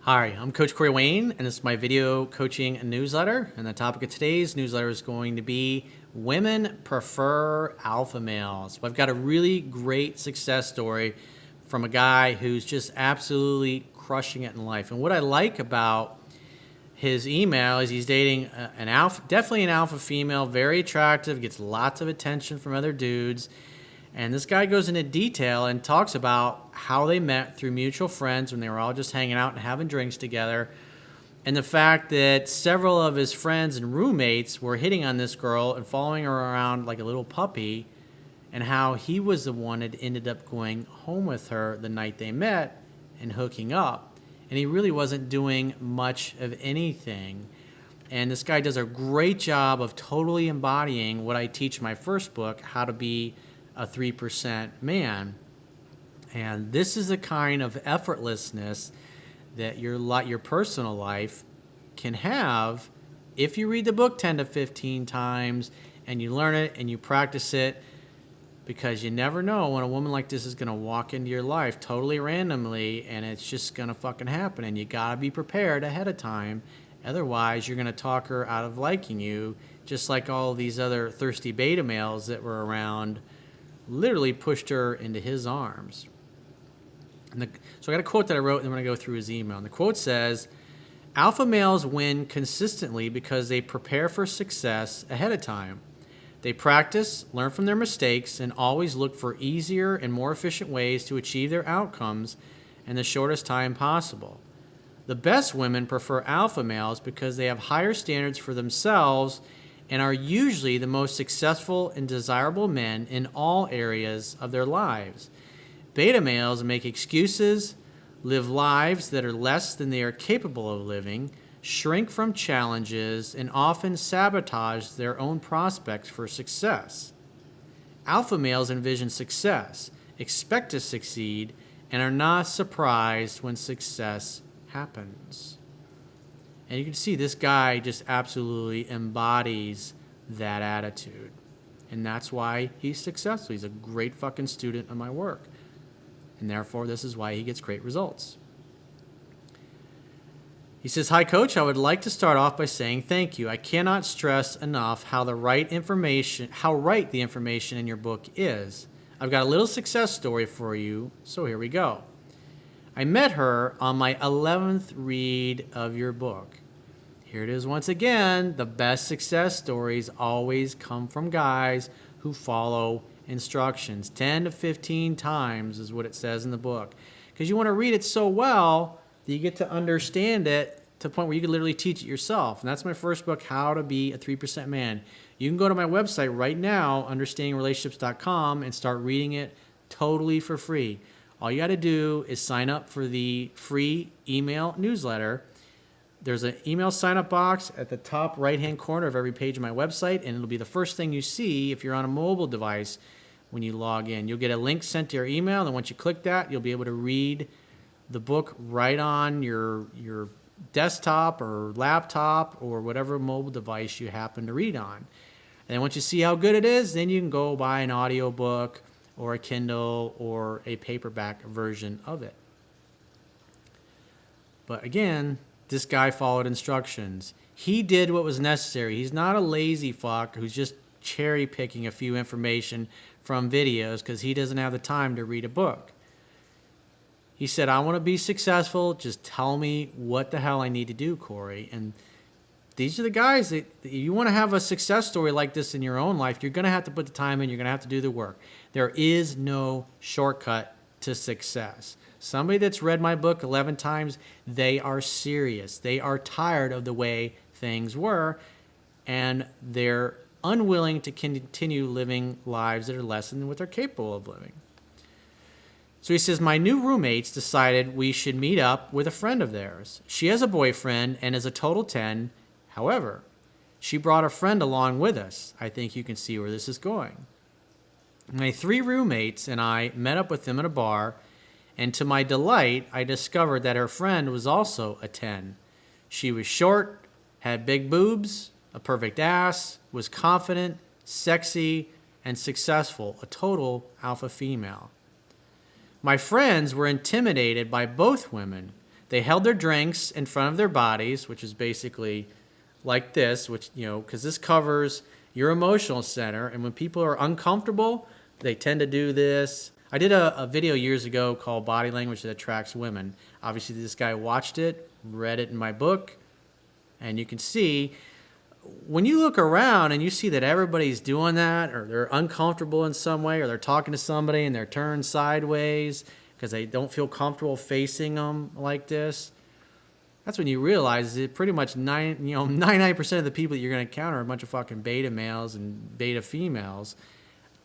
Hi, I'm Coach Corey Wayne, and this is my video coaching newsletter. And the topic of today's newsletter is going to be women prefer alpha males. Well, I've got a really great success story from a guy who's just absolutely crushing it in life. And what I like about his email is he's dating an alpha, definitely an alpha female, very attractive, gets lots of attention from other dudes. And this guy goes into detail and talks about how they met through mutual friends when they were all just hanging out and having drinks together. And the fact that several of his friends and roommates were hitting on this girl and following her around like a little puppy, and how he was the one that ended up going home with her the night they met and hooking up. And he really wasn't doing much of anything. And this guy does a great job of totally embodying what I teach in my first book, How to Be a 3% Man. And this is the kind of effortlessness that your personal life can have if you read the book 10 to 15 times and you learn it and you practice it, because you never know when a woman like this is going to walk into your life totally randomly and it's just going to fucking happen, and you got to be prepared ahead of time. Otherwise, you're going to talk her out of liking you, just like all these other thirsty beta males that were around literally pushed her into his arms. So I got a quote that I wrote, and I'm going to go through his email. And the quote says, "Alpha males win consistently because they prepare for success ahead of time. They practice, learn from their mistakes, and always look for easier and more efficient ways to achieve their outcomes in the shortest time possible. The best women prefer alpha males because they have higher standards for themselves and are usually the most successful and desirable men in all areas of their lives. Beta males make excuses, live lives that are less than they are capable of living, shrink from challenges, and often sabotage their own prospects for success. Alpha males envision success, expect to succeed, and are not surprised when success happens." And you can see this guy just absolutely embodies that attitude. And that's why he's successful. He's a great fucking student of my work. And therefore, this is why he gets great results. He says, "Hi, Coach. I would like to start off by saying thank you. I cannot stress enough how right the information in your book is. I've got a little success story for you, so here we go. I met her on my 11th read of your book." Here it is once again. The best success stories always come from guys who follow instructions. 10 to 15 times is what it says in the book. Because you want to read it so well that you get to understand it to the point where you can literally teach it yourself. And that's my first book, How to Be a 3% Man. You can go to my website right now, understandingrelationships.com, and start reading it totally for free. All you got to do is sign up for the free email newsletter. There's an email sign-up box at the top right-hand corner of every page of my website, and it'll be the first thing you see if you're on a mobile device when you log in. You'll get a link sent to your email, and once you click that, you'll be able to read the book right on your desktop or laptop or whatever mobile device you happen to read on. And then once you see how good it is, then you can go buy an audiobook or a Kindle or a paperback version of it. But again, this guy followed instructions. He did what was necessary. He's not a lazy fuck who's just cherry picking a few information from videos because he doesn't have the time to read a book. He said, "I want to be successful. Just tell me what the hell I need to do, Corey." And these are the guys that, if you want to have a success story like this in your own life, you're going to have to put the time in. You're going to have to do the work. There is no shortcut to success. Somebody that's read my book 11 times, they are serious. They are tired of the way things were, and they're unwilling to continue living lives that are less than what they're capable of living. So he says, "My new roommates decided we should meet up with a friend of theirs. She has a boyfriend and is a total 10. However, she brought a friend along with us. I think you can see where this is going. My 3 roommates and I met up with them at a bar, and to my delight, I discovered that her friend was also a 10. She was short, had big boobs, a perfect ass, was confident, sexy, and successful, a total alpha female. My friends were intimidated by both women. They held their drinks in front of their bodies, which is basically like this, which, because this covers your emotional center. And when people are uncomfortable, they tend to do this. I did a video years ago called Body Language That Attracts Women. Obviously, this guy watched it, read it in my book, and you can see when you look around and you see that everybody's doing that, or they're uncomfortable in some way, or they're talking to somebody and they're turned sideways because they don't feel comfortable facing them like this, that's when you realize that pretty much 99% of the people that you're going to encounter are a bunch of fucking beta males and beta females.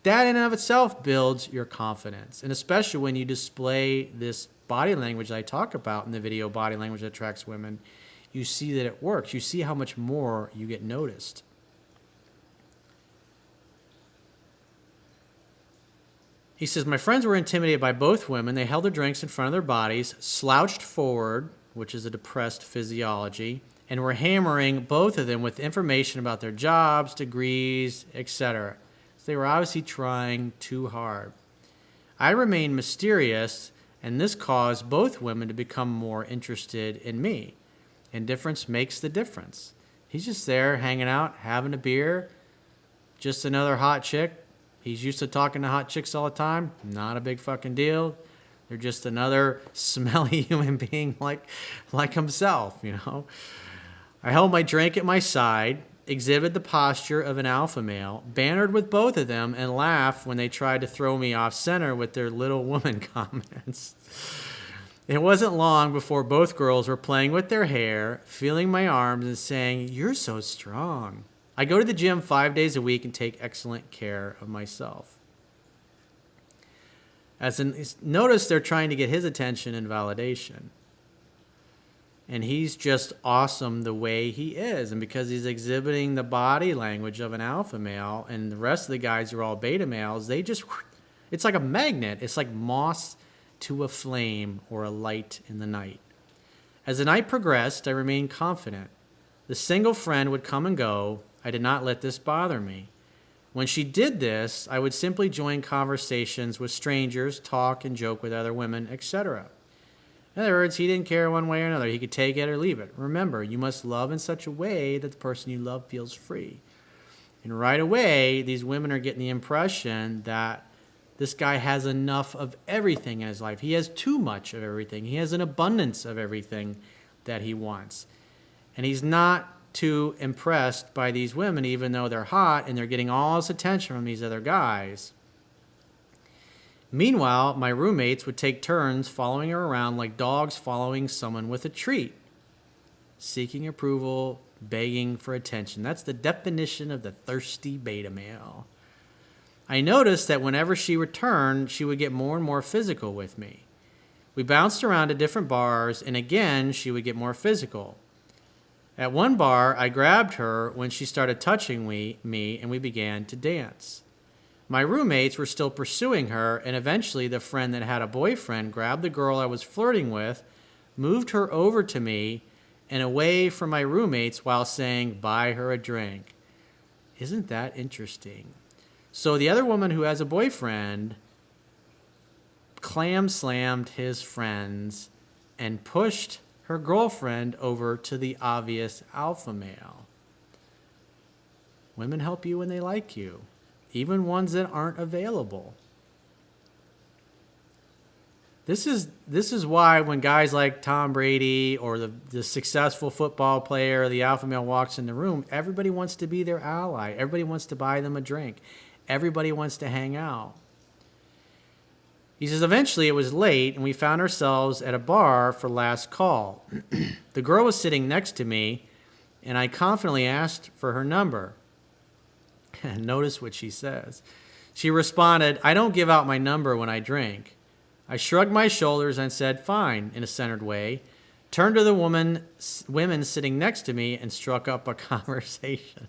That in and of itself builds your confidence. And especially when you display this body language I talk about in the video, Body Language That Attracts Women, you see that it works. You see how much more you get noticed. He says, my friends were intimidated by both women. They held their drinks in front of their bodies, slouched forward, which is a depressed physiology, and were hammering both of them with information about their jobs, degrees, etc. So they were obviously trying too hard. I remained mysterious, and this caused both women to become more interested in me. Indifference makes the difference. He's just there hanging out, having a beer, just another hot chick. He's used to talking to hot chicks all the time. Not a big fucking deal. They're just another smelly human being like himself, I held my drink at my side, exhibited the posture of an alpha male, bantered with both of them, and laughed when they tried to throw me off center with their little woman comments. It wasn't long before both girls were playing with their hair, feeling my arms, and saying, "You're so strong." I go to the gym 5 days a week and take excellent care of myself. Notice they're trying to get his attention and validation. And he's just awesome the way he is. And because he's exhibiting the body language of an alpha male, and the rest of the guys are all beta males, it's like a magnet. It's like moss to a flame or a light in the night. As the night progressed, I remained confident. The single friend would come and go. I did not let this bother me. When she did this, I would simply join conversations with strangers, talk and joke with other women, etc. In other words, he didn't care one way or another. He could take it or leave it. Remember, you must love in such a way that the person you love feels free. And right away, these women are getting the impression that this guy has enough of everything in his life. He has too much of everything. He has an abundance of everything that he wants. And he's not too impressed by these women, even though they're hot and they're getting all this attention from these other guys. Meanwhile, my roommates would take turns following her around like dogs following someone with a treat, seeking approval, begging for attention. That's the definition of the thirsty beta male. I noticed that whenever she returned, she would get more and more physical with me. We bounced around to different bars, and again, she would get more physical. At one bar, I grabbed her when she started touching me, and we began to dance. My roommates were still pursuing her, and eventually the friend that had a boyfriend grabbed the girl I was flirting with, moved her over to me and away from my roommates while saying, "Buy her a drink." Isn't that interesting? So the other woman who has a boyfriend clam slammed his friends and pushed her girlfriend over to the obvious alpha male. Women help you when they like you, even ones that aren't available. This is why when guys like Tom Brady or the successful football player or the alpha male walks in the room, everybody wants to be their ally. Everybody wants to buy them a drink. Everybody wants to hang out. He says, eventually it was late and we found ourselves at a bar for last call. The girl was sitting next to me and I confidently asked for her number. Notice what she says. She responded, "I don't give out my number when I drink." I shrugged my shoulders and said, "Fine," in a centered way, turned to the women sitting next to me and struck up a conversation.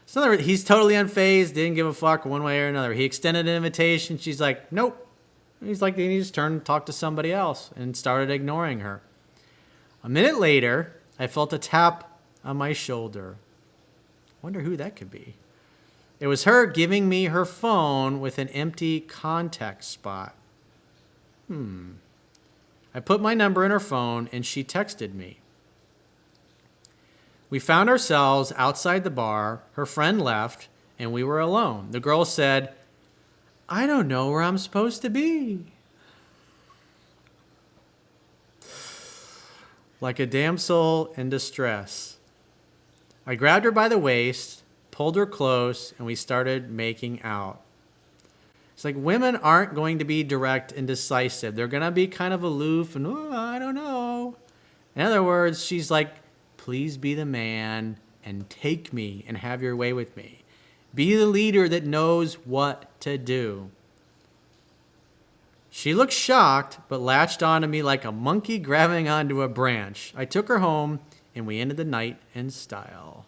So in other words, he's totally unfazed, didn't give a fuck one way or another. He extended an invitation. She's like, "Nope." He's like, he just turned and talked to somebody else and started ignoring her. A minute later, I felt a tap on my shoulder. Wonder who that could be. It was her giving me her phone with an empty contact spot. I put my number in her phone and she texted me. We found ourselves outside the bar. Her friend left and we were alone. The girl said, I don't know where I'm supposed to be. Like a damsel in distress. I grabbed her by the waist, pulled her close, and we started making out. It's like women aren't going to be direct and decisive. They're going to be kind of aloof and, oh, I don't know. In other words, she's like, please be the man and take me and have your way with me. Be the leader that knows what to do. She looked shocked, but latched onto me like a monkey grabbing onto a branch. I took her home, and we ended the night in style.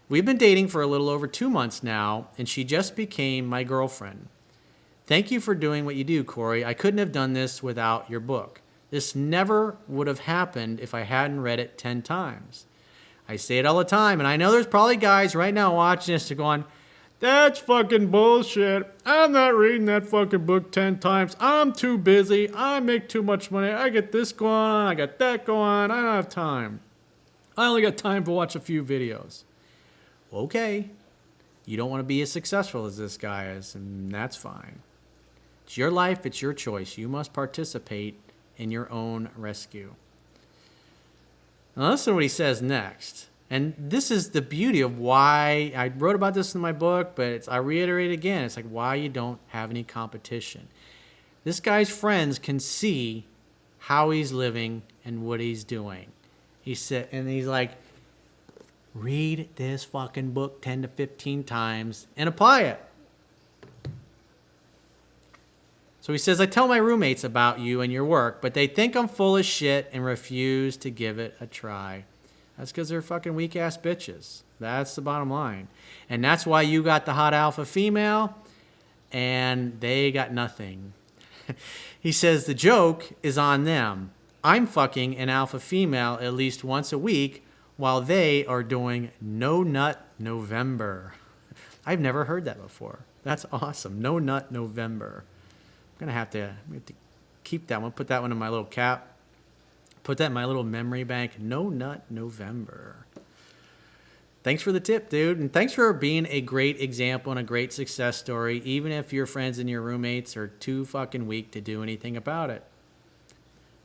We've been dating for a little over 2 months now, and she just became my girlfriend. Thank you for doing what you do, Corey. I couldn't have done this without your book. This never would have happened if I hadn't read it 10 times. I say it all the time, and I know there's probably guys right now watching this going, that's fucking bullshit. I'm not reading that fucking book 10 times. I'm too busy. I make too much money. I get this going on. I got that going on. I don't have time. I only got time to watch a few videos. Okay. You don't want to be as successful as this guy is, and that's fine. It's your life. It's your choice. You must participate in your own rescue. Now listen to what he says next. And this is the beauty of why I wrote about this in my book, but I reiterate again, it's like why you don't have any competition. This guy's friends can see how he's living and what he's doing. He said, and he's like, read this fucking book 10 to 15 times and apply it. So he says, I tell my roommates about you and your work, but they think I'm full of shit and refuse to give it a try. That's because they're fucking weak-ass bitches. That's the bottom line. And that's why you got the hot alpha female, and they got nothing. He says the joke is on them. I'm fucking an alpha female at least once a week while they are doing No Nut November. I've never heard that before. That's awesome. No Nut November. I'm going to have to keep that one, put that one in my little cap. Put that in my little memory bank. No Nut November. Thanks for the tip, dude. And thanks for being a great example and a great success story, even if your friends and your roommates are too fucking weak to do anything about it.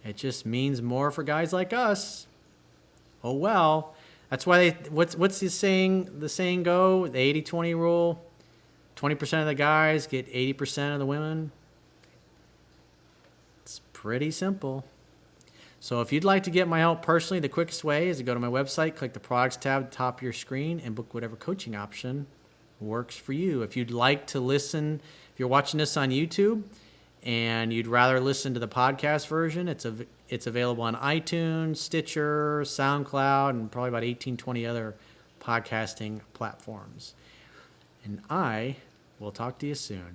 It just means more for guys like us. Oh, well. That's why what's the saying? The saying go, the 80-20 rule. 20% of the guys get 80% of the women. It's pretty simple. So if you'd like to get my help personally, the quickest way is to go to my website, click the products tab at the top of your screen, and book whatever coaching option works for you. If you'd like to listen, if you're watching this on YouTube and you'd rather listen to the podcast version, it's available on iTunes, Stitcher, SoundCloud, and probably about 18, 20 other podcasting platforms. And I will talk to you soon.